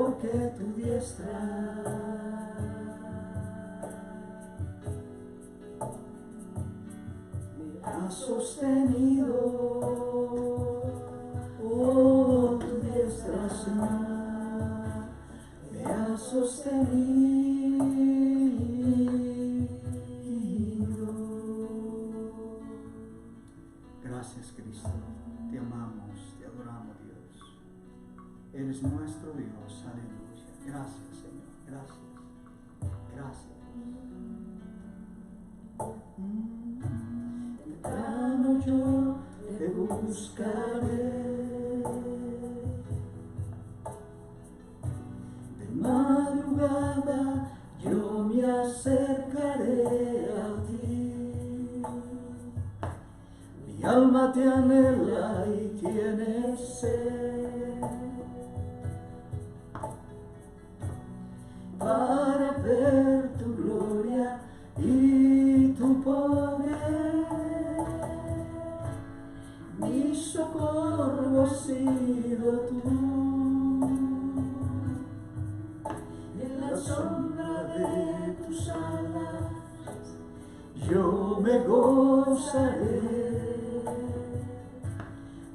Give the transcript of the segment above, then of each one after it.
porque tu diestra me ha sostenido. Oh, tu diestra, Señor, me ha sostenido. Gracias, Cristo. Te amamos, te adoramos, Dios. Eres nuestro Dios. Aleluya. Gracias, Señor. Gracias. Gracias. Temprano yo te buscaré. De madrugada yo me acercaré a ti. Mi alma te anhela y tiene sed para ver tu gloria y tu poder. Mi socorro has sido tú. En la sombra de tus alas yo me gozaré.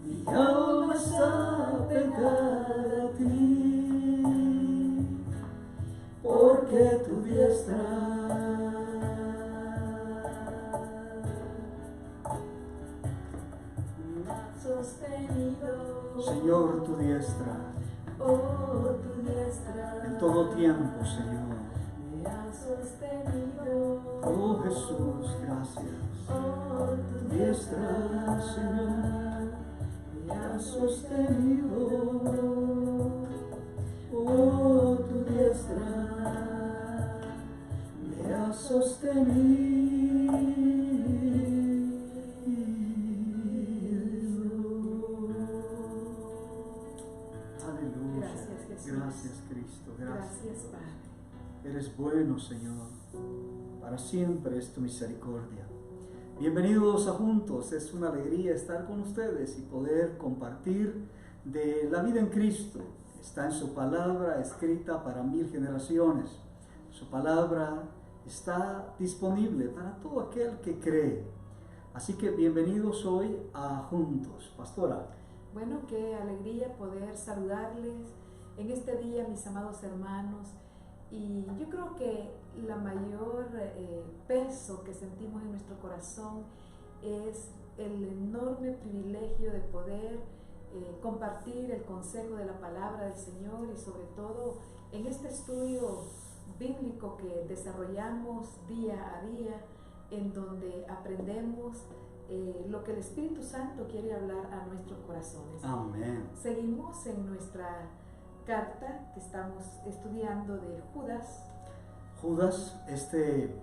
Mi alma está pegada a ti, porque tu diestra me ha sostenido. Señor, tu diestra, oh, tu diestra, en todo tiempo, Señor, me ha sostenido. Oh, Jesús, gracias. Oh, tu diestra, Señor, me ha sostenido. Oh, tu diestra me ha sostenido. Aleluya. Gracias, Jesús. Gracias, Cristo. Gracias, Padre. Eres bueno, Señor. Para siempre es tu misericordia. Bienvenidos a Juntos. Es una alegría estar con ustedes y poder compartir de la vida en Cristo. Está en su palabra escrita para 1000 generaciones. Su palabra está disponible para todo aquel que cree. Así que bienvenidos hoy a Juntos. Pastora. Bueno, qué alegría poder saludarles en este día, mis amados hermanos. Y yo creo que la mayor peso que sentimos en nuestro corazón es el enorme privilegio de poder compartir el consejo de la palabra del Señor, y sobre todo en este estudio bíblico que desarrollamos día a día, en donde aprendemos lo que el Espíritu Santo quiere hablar a nuestros corazones. Amén. Seguimos en nuestra carta que estamos estudiando de Judas. Judas, este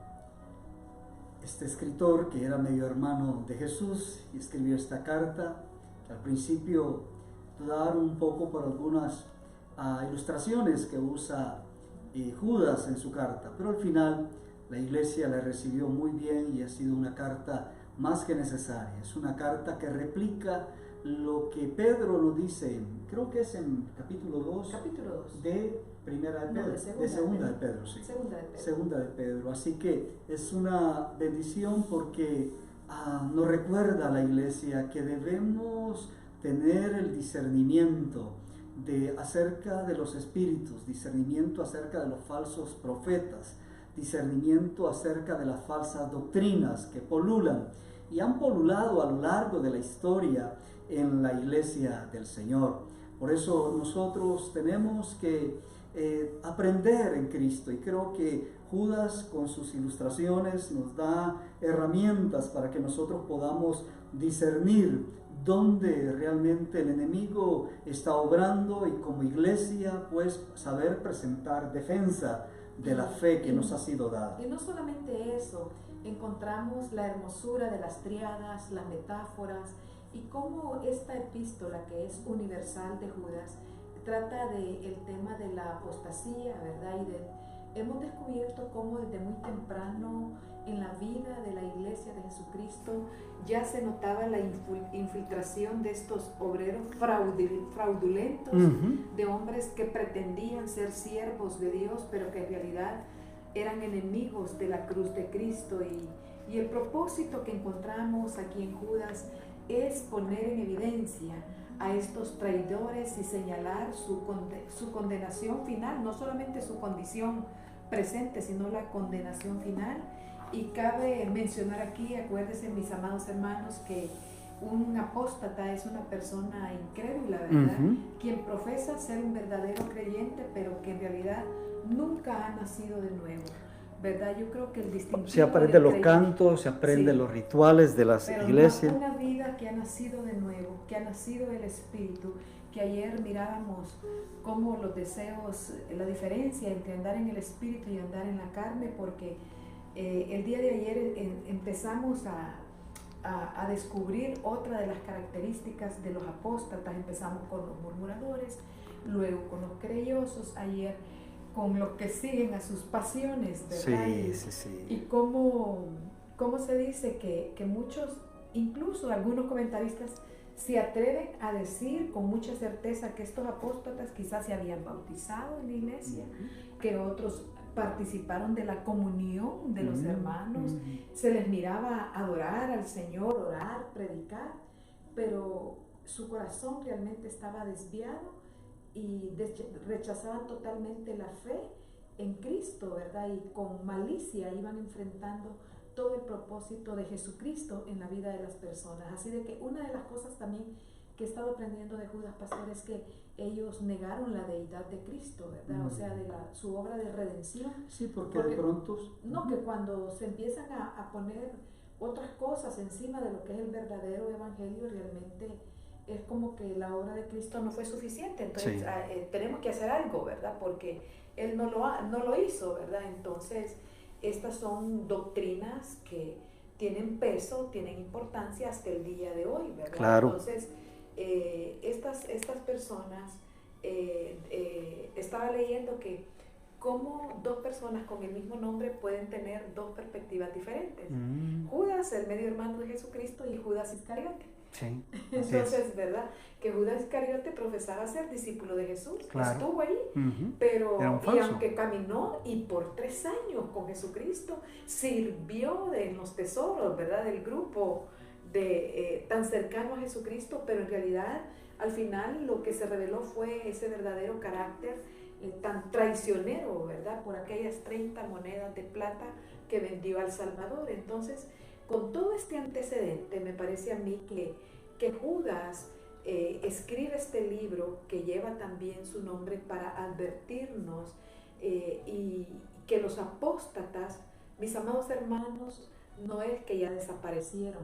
escritor que era medio hermano de Jesús y escribió esta carta, que al principio dudaron un poco por algunas ilustraciones que usa Judas en su carta, pero al final la iglesia la recibió muy bien y ha sido una carta más que necesaria. Es una carta que replica lo que Pedro nos dice, creo que es en capítulo 2 de Primera de Pedro, de Segunda de Pedro, sí. Segunda de Pedro. Así que es una bendición porque nos recuerda a la iglesia que debemos tener el discernimiento acerca de los espíritus, discernimiento acerca de los falsos profetas, discernimiento acerca de las falsas doctrinas que polulan y han polulado a lo largo de la historia en la iglesia del Señor. Por eso nosotros tenemos que aprender en Cristo, y creo que Judas con sus ilustraciones nos da herramientas para que nosotros podamos discernir dónde realmente el enemigo está obrando, y como iglesia pues saber presentar defensa de la fe que nos ha sido dada. Y no solamente eso, encontramos la hermosura de las tríadas, las metáforas, y cómo esta epístola, que es universal, de Judas, trata del tema de la apostasía, ¿verdad? Y de hemos descubierto cómo desde muy temprano en la vida de la Iglesia de Jesucristo ya se notaba la infiltración de estos obreros fraudulentos, de hombres que pretendían ser siervos de Dios, pero que en realidad eran enemigos de la cruz de Cristo. Y el propósito que encontramos aquí en Judas es poner en evidencia a estos traidores y señalar su condenación final, no solamente su condición presente, sino la condenación final. Y cabe mencionar aquí, acuérdense mis amados hermanos, que un apóstata es una persona incrédula, ¿verdad? Quien profesa ser un verdadero creyente, pero que en realidad nunca ha nacido de nuevo, ¿verdad? Yo creo que el distintivo se aprende los cantos, se aprende los rituales de las iglesias. Pero una vida que ha nacido de nuevo, que ha nacido del Espíritu, que ayer mirábamos cómo los deseos, la diferencia entre andar en el Espíritu y andar en la carne, porque el día de ayer empezamos a descubrir otra de las características de los apóstatas. Empezamos con los murmuradores, luego con los querellosos, ayer con los que siguen a sus pasiones, ¿verdad? Sí. Y cómo se dice que muchos, incluso algunos comentaristas, se atreven a decir con mucha certeza que estos apóstatas quizás se habían bautizado en la iglesia, que otros participaron de la comunión de los hermanos, se les miraba adorar al Señor, orar, predicar, pero su corazón realmente estaba desviado y rechazaban totalmente la fe en Cristo, ¿verdad? Y con malicia iban enfrentando todo el propósito de Jesucristo en la vida de las personas. Así de que una de las cosas también que he estado aprendiendo de Judas, pastor, es que ellos negaron la deidad de Cristo, ¿verdad? O sea, de su obra de redención. Sí, porque de pronto... No, que cuando se empiezan a poner otras cosas encima de lo que es el verdadero evangelio, realmente es como que la obra de Cristo no fue suficiente. Entonces tenemos que hacer algo, ¿verdad? Porque Él no lo hizo, ¿verdad? Entonces, estas son doctrinas que tienen peso, tienen importancia hasta el día de hoy, ¿verdad? Claro. Entonces, estas personas, estaba leyendo que cómo dos personas con el mismo nombre pueden tener dos perspectivas diferentes. Judas, el medio hermano de Jesucristo, y Judas Iscariote. Sí, entonces, ¿verdad? Que Judas Iscariote profesaba ser discípulo de Jesús, claro. Estuvo ahí, pero y aunque caminó y por 3 años con Jesucristo, sirvió en los tesoros, ¿verdad? Del grupo tan cercano a Jesucristo, pero en realidad al final lo que se reveló fue ese verdadero carácter tan traicionero, ¿verdad? Por aquellas 30 monedas de plata que vendió al Salvador. Entonces, con todo este antecedente, me parece a mí que Judas escribe este libro que lleva también su nombre para advertirnos y que los apóstatas, mis amados hermanos, no es que ya desaparecieron.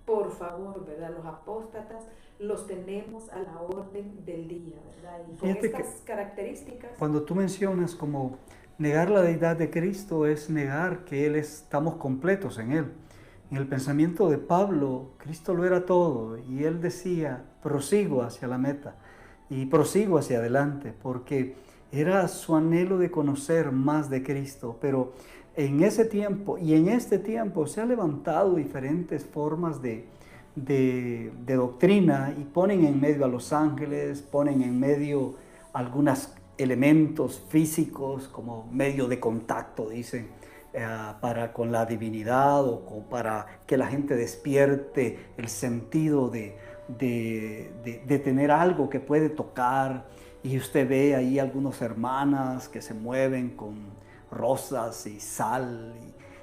Por favor, ¿verdad? Los apóstatas los tenemos a la orden del día, ¿verdad? Y con estas características. Cuando tú mencionas como negar la deidad de Cristo es negar que estamos completos en Él. En el pensamiento de Pablo, Cristo lo era todo y él decía, prosigo hacia la meta y prosigo hacia adelante, porque era su anhelo de conocer más de Cristo. Pero en ese tiempo y en este tiempo se han levantado diferentes formas de doctrina y ponen en medio a los ángeles, ponen en medio algunos elementos físicos como medio de contacto, dicen. Para con la divinidad o para que la gente despierte el sentido de tener algo que puede tocar, y usted ve ahí algunas hermanas que se mueven con rosas y sal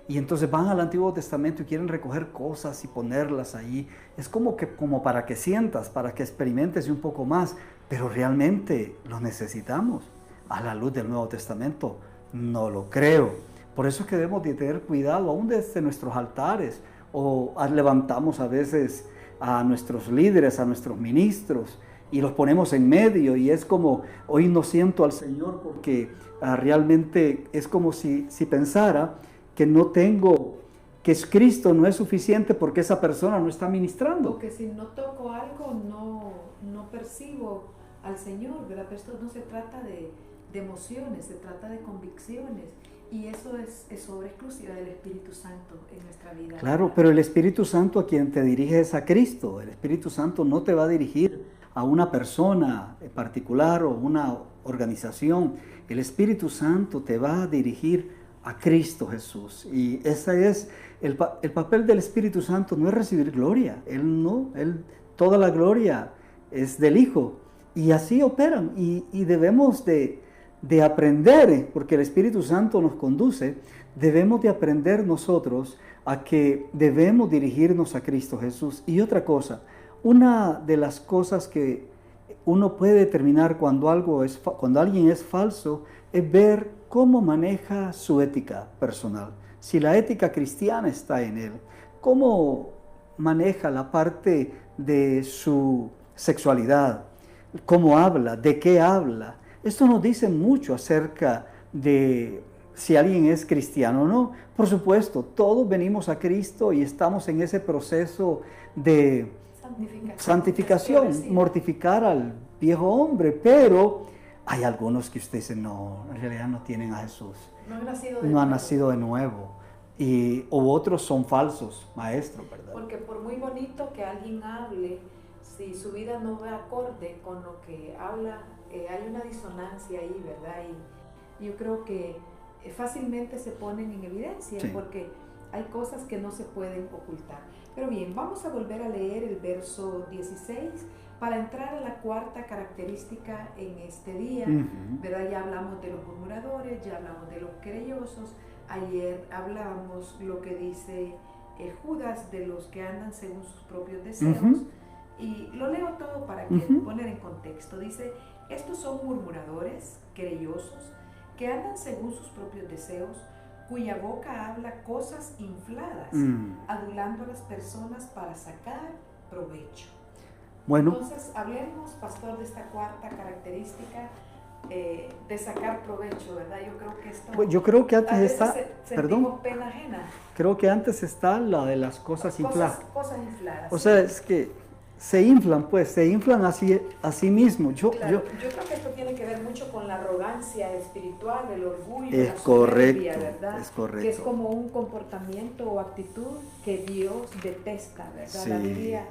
y entonces van al Antiguo Testamento y quieren recoger cosas y ponerlas ahí. Es como para que sientas, para que experimentes un poco más, pero realmente lo necesitamos. A la luz del Nuevo Testamento no lo creo. Por eso es que debemos de tener cuidado, aún desde nuestros altares, o levantamos a veces a nuestros líderes, a nuestros ministros, y los ponemos en medio, y es como, hoy no siento al Señor porque realmente es como si pensara que que Cristo no es suficiente porque esa persona no está ministrando. Porque si no toco algo, no percibo al Señor, ¿verdad? Pero esto no se trata de de emociones, se trata de convicciones. Y eso es obra exclusiva del Espíritu Santo en nuestra vida. Claro, pero el Espíritu Santo a quien te dirige es a Cristo. El Espíritu Santo no te va a dirigir a una persona en particular o una organización. El Espíritu Santo te va a dirigir a Cristo Jesús. Y ese es el papel del Espíritu Santo, no es recibir gloria. Toda la gloria es del Hijo. Y así operan. Y debemos de aprender, porque el Espíritu Santo nos conduce, debemos de aprender nosotros a que debemos dirigirnos a Cristo Jesús. Y otra cosa, una de las cosas que uno puede determinar cuando alguien es falso es ver cómo maneja su ética personal. Si la ética cristiana está en él, cómo maneja la parte de su sexualidad, cómo habla, de qué habla. Esto nos dice mucho acerca de si alguien es cristiano o no. Por supuesto, todos venimos a Cristo y estamos en ese proceso de santificación, mortificar al viejo hombre, pero hay algunos que usted dice, no, en realidad no tienen a Jesús. No han nacido de nuevo. O otros son falsos maestros, ¿verdad? Porque por muy bonito que alguien hable, si su vida no va acorde con lo que habla, hay una disonancia ahí, ¿verdad? Y yo creo que fácilmente se ponen en evidencia, sí, porque hay cosas que no se pueden ocultar. Pero bien, vamos a volver a leer el verso 16 para entrar a la cuarta característica en este día, ¿verdad? Ya hablamos de los murmuradores, ya hablamos de los querellosos, ayer hablamos lo que dice Judas de los que andan según sus propios deseos, y lo leo todo para poner en contexto. Dice, estos son murmuradores, querellosos, que andan según sus propios deseos, cuya boca habla cosas infladas, adulando a las personas para sacar provecho. Bueno. Entonces, hablemos, pastor, de esta cuarta característica de sacar provecho, ¿verdad? Yo creo que esto... Pues yo creo que antes está... Sentimos pena ajena. Creo que antes está la de las cosas infladas. Cosas infladas. O sea, es que se inflan a sí mismos. Claro, yo creo que esto tiene que ver mucho con la arrogancia espiritual, el orgullo, es la correcto, soberbia, ¿verdad? Es correcto. Que es como un comportamiento o actitud que Dios detesta, ¿verdad? Sí. La Biblia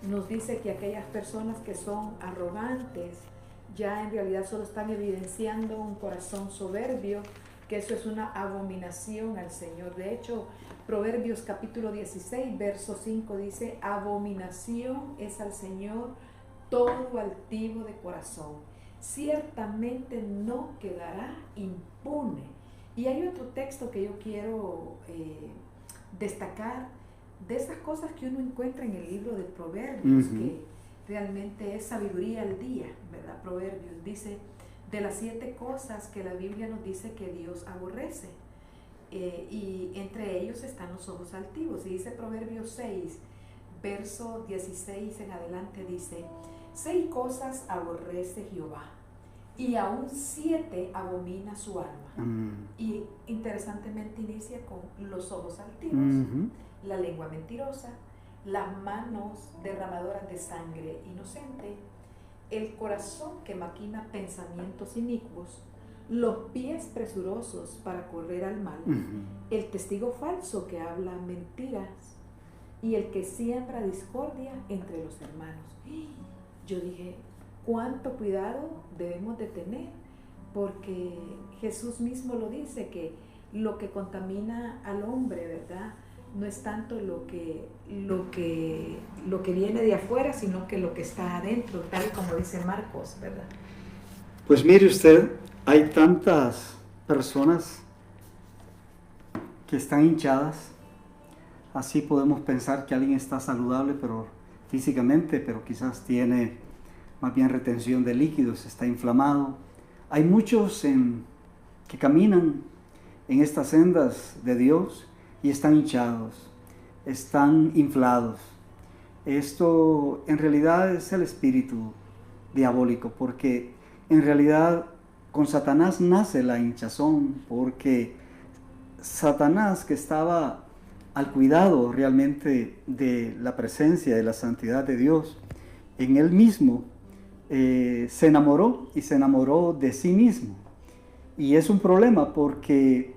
nos dice que aquellas personas que son arrogantes ya en realidad solo están evidenciando un corazón soberbio, que eso es una abominación al Señor. De hecho, Proverbios capítulo 16, verso 5 dice, abominación es al Señor todo altivo de corazón, ciertamente no quedará impune. Y hay otro texto que yo quiero destacar, de esas cosas que uno encuentra en el libro de Proverbios, que realmente es sabiduría al día, ¿verdad? Proverbios dice, de las 7 cosas que la Biblia nos dice que Dios aborrece, y entre ellos están los ojos altivos. Y dice Proverbios 6, verso 16 en adelante, dice, 6 cosas aborrece Jehová, y aún 7 abomina su alma. Y interesantemente inicia con los ojos altivos, la lengua mentirosa, las manos derramadoras de sangre inocente, el corazón que maquina pensamientos inicuos, los pies presurosos para correr al mal, el testigo falso que habla mentiras y el que siembra discordia entre los hermanos. Yo dije, cuánto cuidado debemos de tener, porque Jesús mismo lo dice, que lo que contamina al hombre, ¿verdad?, no es tanto lo que viene de afuera, sino que lo que está adentro, tal como dice Marcos, ¿verdad? Pues mire usted, hay tantas personas que están hinchadas. Así podemos pensar que alguien está saludable, pero físicamente, pero quizás tiene más bien retención de líquidos, está inflamado. Hay muchos que caminan en estas sendas de Dios y están hinchados, están inflados. Esto en realidad es el espíritu diabólico, porque en realidad con Satanás nace la hinchazón, porque Satanás, que estaba al cuidado realmente de la presencia, de la santidad de Dios, en él mismo se enamoró de sí mismo. Y es un problema porque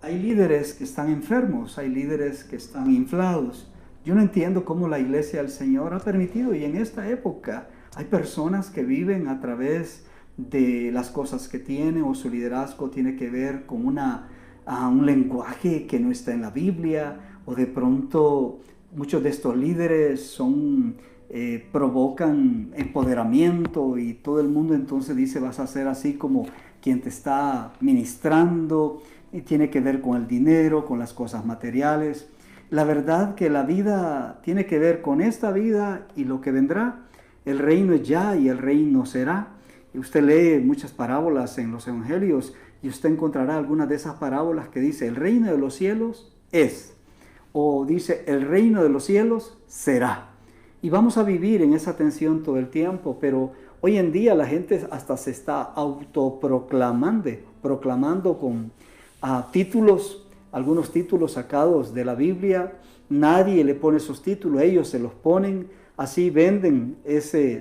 hay líderes que están enfermos, hay líderes que están inflados. Yo no entiendo cómo la iglesia del Señor ha permitido, y en esta época hay personas que viven a través de las cosas que tienen, o su liderazgo tiene que ver con un lenguaje que no está en la Biblia, o de pronto muchos de estos líderes provocan empoderamiento, y todo el mundo entonces dice vas a ser así como quien te está ministrando, y tiene que ver con el dinero, con las cosas materiales. La verdad que la vida tiene que ver con esta vida y lo que vendrá. El reino es ya y el reino será. Y usted lee muchas parábolas en los evangelios y usted encontrará algunas de esas parábolas que dice el reino de los cielos es, o dice el reino de los cielos será. Y vamos a vivir en esa tensión todo el tiempo, pero hoy en día la gente hasta se está proclamando con títulos, algunos títulos sacados de la Biblia. Nadie le pone esos títulos, ellos se los ponen, así venden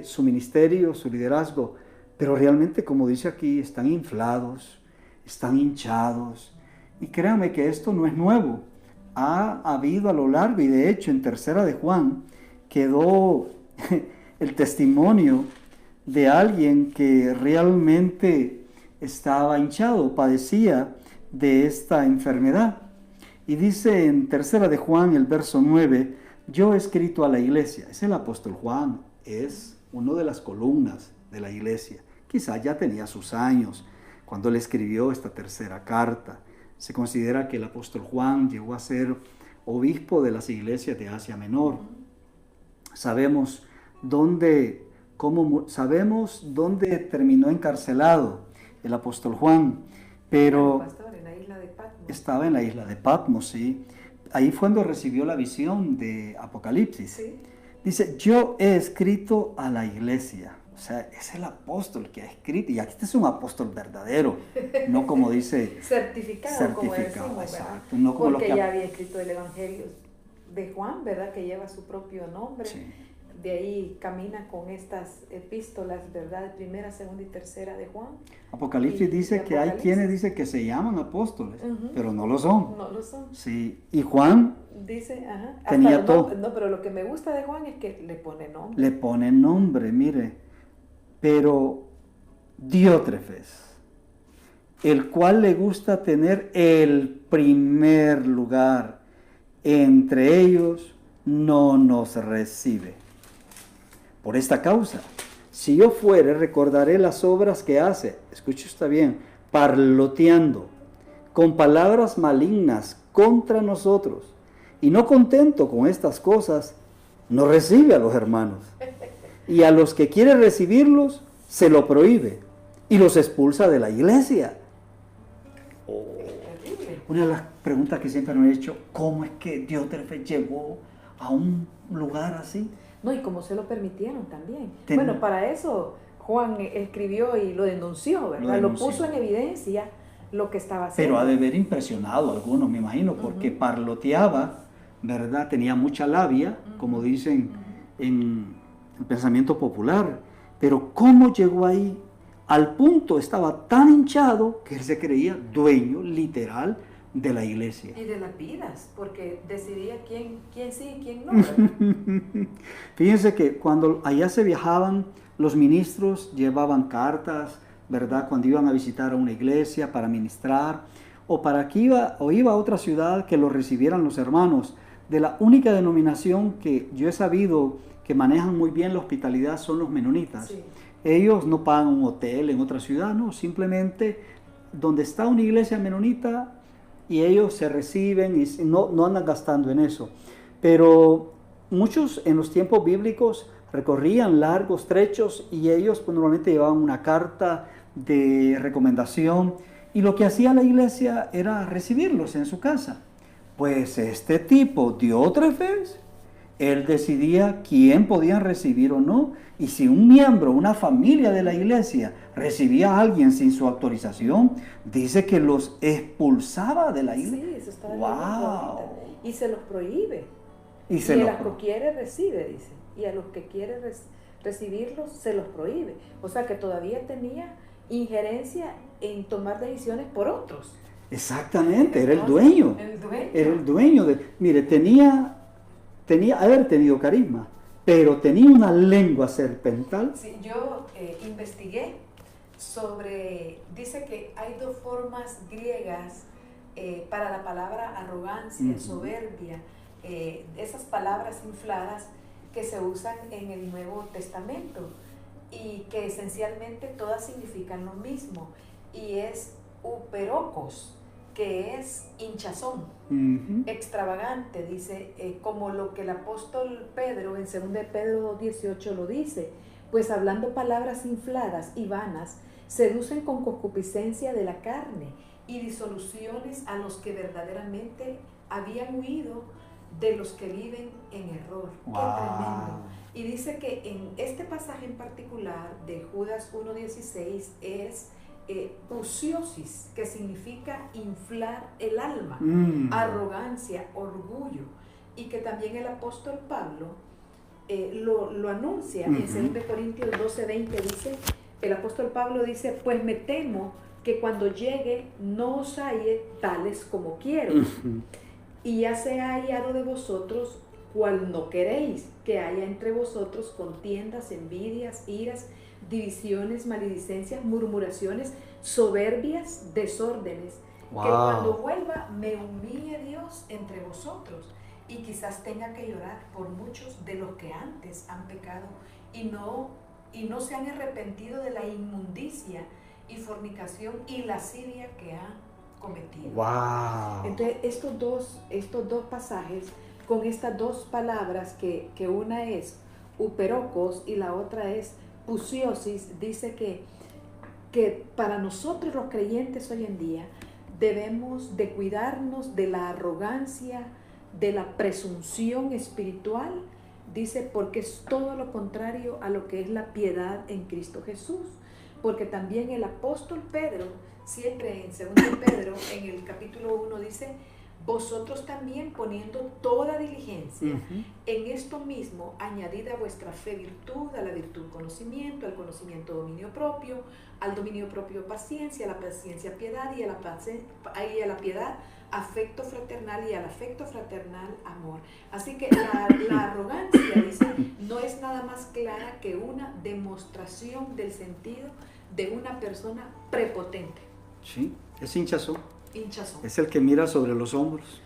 su ministerio, su liderazgo, pero realmente, como dice aquí, están inflados, están hinchados. Y créanme que esto no es nuevo, ha habido a lo largo, y de hecho en Tercera de Juan quedó el testimonio de alguien que realmente estaba hinchado, padecía de esta enfermedad. Y dice en Tercera de Juan, el verso 9, yo he escrito a la iglesia. Es el apóstol Juan, es uno de las columnas de la iglesia. Quizá ya tenía sus años cuando él escribió esta tercera carta. Se considera que el apóstol Juan llegó a ser obispo de las iglesias de Asia Menor. Sabemos dónde terminó encarcelado el apóstol Juan, pero estaba en la isla de Patmos, ¿sí? Ahí fue donde recibió la visión de Apocalipsis. ¿Sí? Dice, yo he escrito a la iglesia. O sea, es el apóstol que ha escrito, y aquí este es un apóstol verdadero, no como dice... certificado, como decimos, exacto, no como porque ya había escrito el Evangelio de Juan, ¿verdad? Que lleva su propio nombre. Sí. De ahí camina con estas epístolas, ¿verdad? Primera, segunda y tercera de Juan. Apocalipsis dice que hay quienes dicen que se llaman apóstoles, pero no lo son. No lo son. Sí, y Juan dice, tenía todo. No, pero lo que me gusta de Juan es que le pone nombre. Le pone nombre, mire. Pero Diótrefes, el cual le gusta tener el primer lugar entre ellos, no nos recibe. Por esta causa, si yo fuere, recordaré las obras que hace, escuche usted bien, parloteando, con palabras malignas contra nosotros, y no contento con estas cosas, no recibe a los hermanos. Y a los que quiere recibirlos, se lo prohíbe y los expulsa de la iglesia. Una de las preguntas que siempre me he hecho, ¿cómo es que Diótrefes llegó a un lugar así? No, y cómo se lo permitieron también. Bueno, para eso Juan escribió y lo denunció, ¿verdad? Lo puso en evidencia lo que estaba haciendo. Pero ha de haber impresionado a algunos, me imagino, porque parloteaba, ¿verdad? Tenía mucha labia, como dicen en el pensamiento popular, pero ¿cómo llegó ahí? Al punto estaba tan hinchado que él se creía dueño literal de la iglesia. Y de las vidas, porque decidía quién sí y quién no, ¿verdad? Fíjense que cuando allá se viajaban, los ministros llevaban cartas, ¿verdad? Cuando iban a visitar a una iglesia para ministrar, o para que iba a otra ciudad, que lo recibieran los hermanos. De la única denominación que yo he sabido que manejan muy bien la hospitalidad son los menonitas. Sí. Ellos no pagan un hotel en otra ciudad, no, simplemente donde está una iglesia menonita y ellos se reciben y no andan gastando en eso. Pero muchos en los tiempos bíblicos recorrían largos trechos y ellos pues, normalmente llevaban una carta de recomendación, y lo que hacía la iglesia era recibirlos en su casa. Pues este tipo, Diótrefes, él decidía quién podían recibir o no, y si un miembro, una familia de la iglesia recibía a alguien sin su autorización, dice que los expulsaba de la iglesia. Sí, eso está ¡wow! Y se los prohíbe. Y a los que quiere recibe, dice. Y a los que quiere recibirlos se los prohíbe. O sea que todavía tenía injerencia en tomar decisiones por otros. Exactamente, era el Entonces, dueño. el dueño. Era el dueño de, mire, tenía haber tenido carisma, pero tenía una lengua serpental. Sí, yo investigué sobre, dice que hay dos formas griegas para la palabra arrogancia, soberbia, esas palabras infladas que se usan en el Nuevo Testamento y que esencialmente todas significan lo mismo, y es uperocos, que es hinchazón, extravagante, dice, como lo que el apóstol Pedro en 2 Pedro 2:18 lo dice, pues hablando palabras infladas y vanas, seducen con concupiscencia de la carne y disoluciones a los que verdaderamente habían huido de los que viven en error. Wow. ¡Qué tremendo! Y dice que en este pasaje en particular de Judas 1:16 es pusiosis, que significa inflar el alma, arrogancia, orgullo, y que también el apóstol Pablo lo anuncia en 2 Corintios 12:20, dice, el apóstol Pablo dice, pues me temo que cuando llegue no os halle tales como quiero, y ya se ha hallado de vosotros cual no queréis, que haya entre vosotros contiendas, envidias, iras, divisiones, maledicencias, murmuraciones, soberbias, desórdenes, que cuando vuelva me humille Dios entre vosotros, y quizás tenga que llorar por muchos de los que antes han pecado y no se han arrepentido de la inmundicia y fornicación y lascivia que han cometido. Wow. Entonces estos dos pasajes con estas dos palabras, que una es uperocos y la otra es pusiosis, dice que para nosotros los creyentes hoy en día debemos de cuidarnos de la arrogancia, de la presunción espiritual, dice, porque es todo lo contrario a lo que es la piedad en Cristo Jesús. Porque también el apóstol Pedro, siempre en 2 Pedro, en el capítulo 1, dice, vosotros también poniendo toda diligencia en esto mismo, añadid a vuestra fe virtud, a la virtud conocimiento, al conocimiento dominio propio, al dominio propio paciencia, a la paciencia piedad, y a la piedad afecto fraternal, y al afecto fraternal amor. Así que la arrogancia, dice, no es nada más clara que una demostración del sentido de una persona prepotente. Sí, es hinchazón. Hinchazón. Es el que mira sobre los hombros.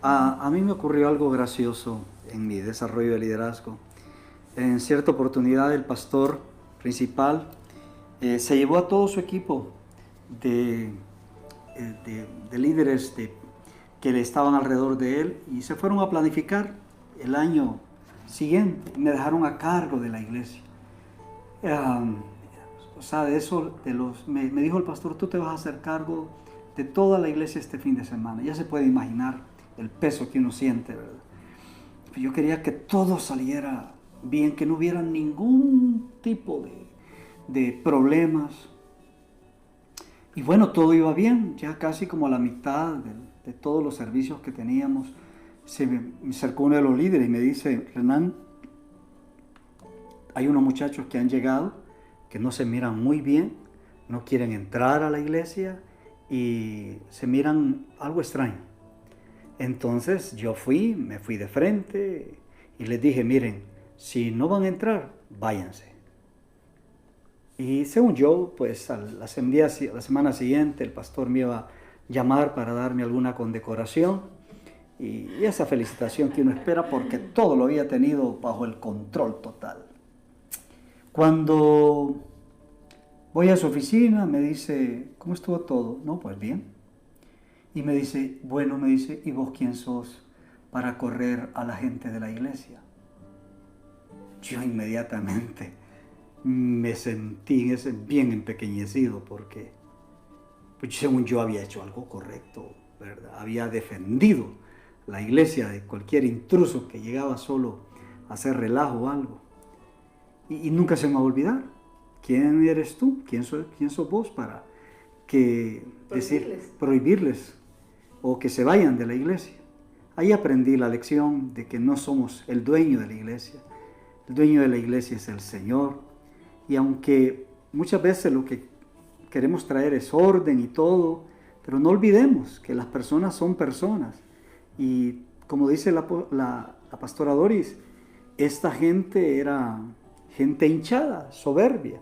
A mí me ocurrió algo gracioso en mi desarrollo de liderazgo. En cierta oportunidad el pastor principal se llevó a todo su equipo de líderes que le estaban alrededor de él y se fueron a planificar el año siguiente. Me dejaron a cargo de la iglesia. O sea, de eso, me dijo el pastor, tú te vas a hacer cargo de toda la iglesia este fin de semana. Ya se puede imaginar el peso que uno siente, ¿verdad? Yo quería que todo saliera bien, que no hubiera ningún tipo de problemas. Y bueno, todo iba bien, ya casi como a la mitad de todos los servicios que teníamos. Se me acercó uno de los líderes y me dice, Renan, hay unos muchachos que han llegado, que no se miran muy bien, no quieren entrar a la iglesia y se miran algo extraño. Entonces yo me fui de frente y les dije, miren, si no van a entrar, váyanse. Y según yo, pues la semana siguiente el pastor me iba a llamar para darme alguna condecoración y esa felicitación que uno espera porque todo lo había tenido bajo el control total. Cuando voy a su oficina, me dice, ¿cómo estuvo todo? No, pues bien. Y me dice, ¿y vos quién sos para correr a la gente de la iglesia? Yo inmediatamente me sentí bien empequeñecido porque pues, según yo había hecho algo correcto, ¿verdad? Había defendido la iglesia de cualquier intruso que llegaba solo a hacer relajo o algo. Y nunca se me va a olvidar. ¿Quién eres tú? ¿Quién sos vos para prohibirles o que se vayan de la iglesia? Ahí aprendí la lección de que no somos el dueño de la iglesia. El dueño de la iglesia es el Señor. Y aunque muchas veces lo que queremos traer es orden y todo, pero no olvidemos que las personas son personas. Y como dice la pastora Doris, esta gente era gente hinchada, soberbia.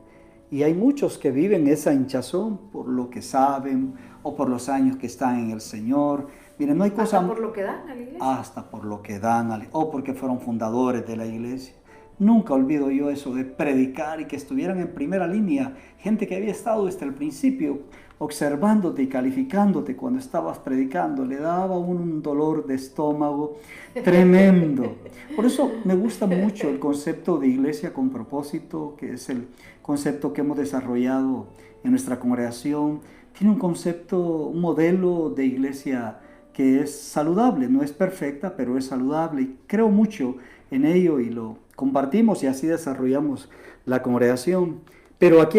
Y hay muchos que viven esa hinchazón por lo que saben o por los años que están en el Señor. Miren, no hay cosa... Hasta por lo que dan a la iglesia. Hasta por lo que dan, o porque fueron fundadores de la iglesia. Nunca olvido yo eso de predicar y que estuvieran en primera línea, gente que había estado desde el principio observándote y calificándote cuando estabas predicando. Le daba un dolor de estómago tremendo. Por eso me gusta mucho el concepto de iglesia con propósito, que es el concepto que hemos desarrollado en nuestra congregación. Tiene un concepto, un modelo de iglesia que es saludable, no es perfecta, pero es saludable, y creo mucho en ello y lo compartimos y así desarrollamos la congregación. Pero aquí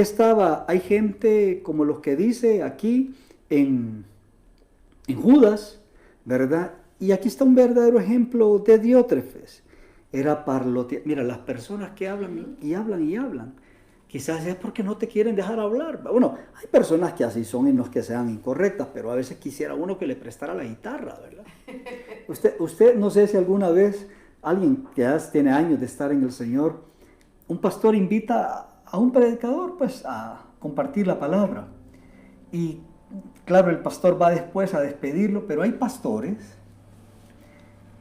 hay gente como los que dice aquí en Judas, ¿verdad? Y aquí está un verdadero ejemplo de Diótrefes. Era parlotear. Mira, las personas que hablan y hablan y hablan, quizás es porque no te quieren dejar hablar. Bueno, hay personas que así son y no es que sean incorrectas, pero a veces quisiera uno que le prestara la guitarra, ¿verdad? Usted no sé si alguna vez alguien que ya tiene años de estar en el Señor, un pastor invita a un predicador pues a compartir la palabra. Y claro, el pastor va después a despedirlo, pero hay pastores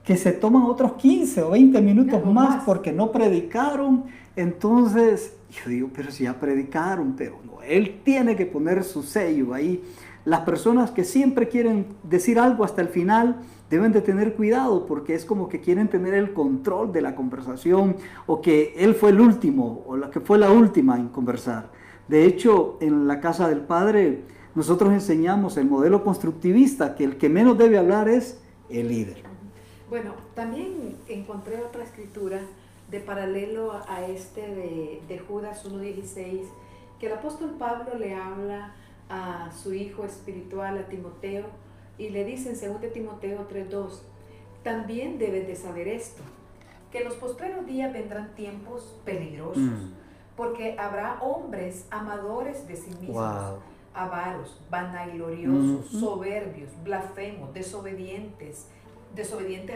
que se toman otros 15 o 20 minutos más porque no predicaron. Entonces, yo digo, pero si ya predicaron, pero no, él tiene que poner su sello ahí. Las personas que siempre quieren decir algo hasta el final deben de tener cuidado porque es como que quieren tener el control de la conversación o que él fue el último o la que fue la última en conversar. De hecho, en la casa del Padre nosotros enseñamos el modelo constructivista, que el que menos debe hablar es el líder. Bueno, también encontré otra escritura de paralelo a este de Judas 1:16, que el apóstol Pablo le habla a su hijo espiritual, a Timoteo, y le dice en 2 Timoteo 3:2, también debes de saber esto, que en los postreros días vendrán tiempos peligrosos, porque habrá hombres amadores de sí mismos, avaros, vanagloriosos, soberbios, blasfemos, desobedientes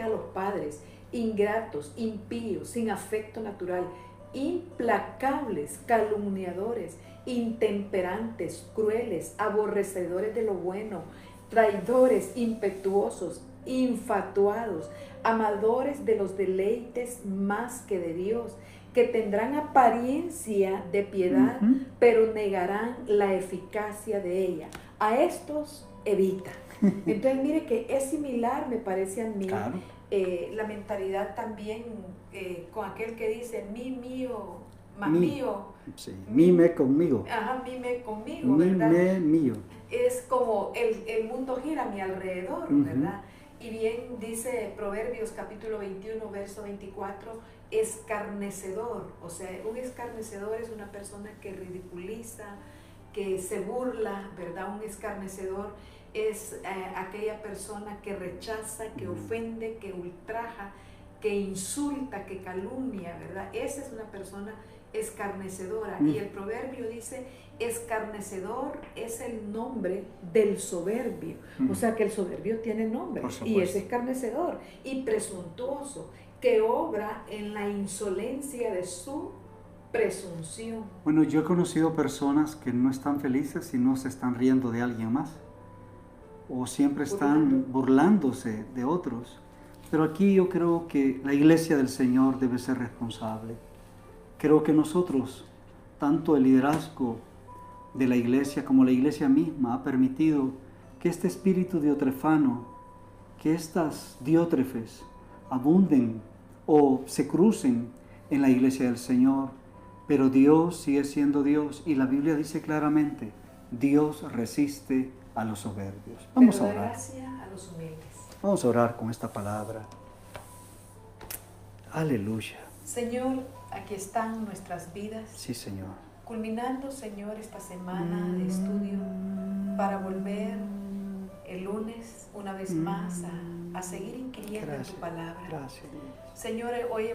a los padres, ingratos, impíos, sin afecto natural, implacables, calumniadores, intemperantes, crueles, aborrecedores de lo bueno, traidores, impetuosos, infatuados, amadores de los deleites más que de Dios, que tendrán apariencia de piedad, pero negarán la eficacia de ella. A estos evita. Entonces mire que es similar, me parece a mí, claro, la mentalidad también con aquel que dice mío, más mío. Sí, mime conmigo. Ajá, mime conmigo, ¿verdad? Mime mío. Es como el mundo gira a mi alrededor, ¿verdad? Y bien dice Proverbios capítulo 21, verso 24, escarnecedor. O sea, un escarnecedor es una persona que ridiculiza, que se burla, ¿verdad? Un escarnecedor es aquella persona que rechaza, que ofende, que ultraja, que insulta, que calumnia, ¿verdad? Esa es una persona escarnecedora. Y el proverbio dice, escarnecedor es el nombre del soberbio. O sea que el soberbio tiene nombre y es escarnecedor y presuntuoso, que obra en la insolencia de su presunción. Bueno, yo he conocido personas que no están felices y no se están riendo de alguien más, o siempre están burlándose de otros. Pero aquí yo creo que la iglesia del Señor debe ser responsable. Creo que nosotros, tanto el liderazgo de la iglesia como la iglesia misma, ha permitido que este espíritu diotrefano, que estas diótrefes abunden o se crucen en la iglesia del Señor. Pero Dios sigue siendo Dios y la Biblia dice claramente, Dios resiste a los soberbios. Vamos a orar. Gracia a los humildes. Vamos a orar con esta palabra. Aleluya. Señor, aquí están nuestras vidas. Sí, Señor. Culminando, Señor, esta semana de estudio para volver el lunes una vez más a seguir inquiriendo en tu palabra. Gracias. Señor, hoy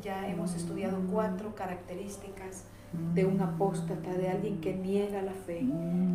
ya hemos estudiado 4 características de un apóstata, de alguien que niega la fe.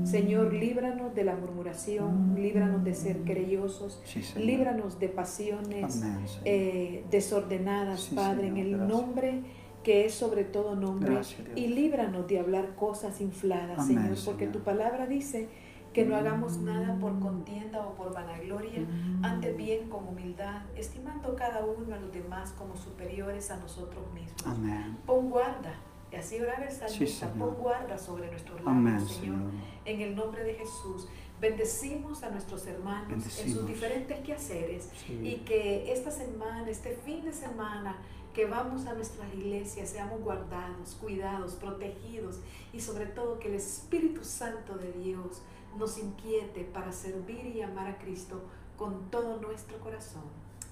Señor, líbranos de la murmuración, líbranos de ser querellosos, Sí, Señor. líbranos de pasiones Amén, Señor. desordenadas, Sí, Padre, Señor, en el gracias. nombre que es sobre todo nombre. Gracias, Dios. Y líbranos de hablar cosas infladas, Amén, Señor, porque Señor. tu palabra dice que no hagamos nada por contienda o por vanagloria, antes bien con humildad, estimando cada uno a los demás como superiores a nosotros mismos. Amén. Pon guarda, y así oraba el salmista, Señor. pon guarda sobre nuestros Amén, labios, Señor. Señor. En el nombre de Jesús, bendecimos a nuestros hermanos en Bendecimos. sus diferentes quehaceres, Sí. y que esta semana, este fin de semana, que vamos a nuestras iglesias, seamos guardados, cuidados, protegidos, y sobre todo que el Espíritu Santo de Dios nos inquiete para servir y amar a Cristo con todo nuestro corazón.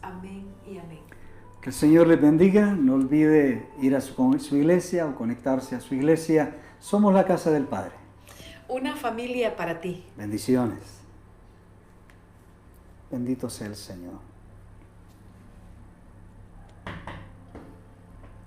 Amén y amén. Que el Señor les bendiga. No olvide ir a su iglesia o conectarse a su iglesia. Somos la casa del Padre. Una familia para ti. Bendiciones. Bendito sea el Señor.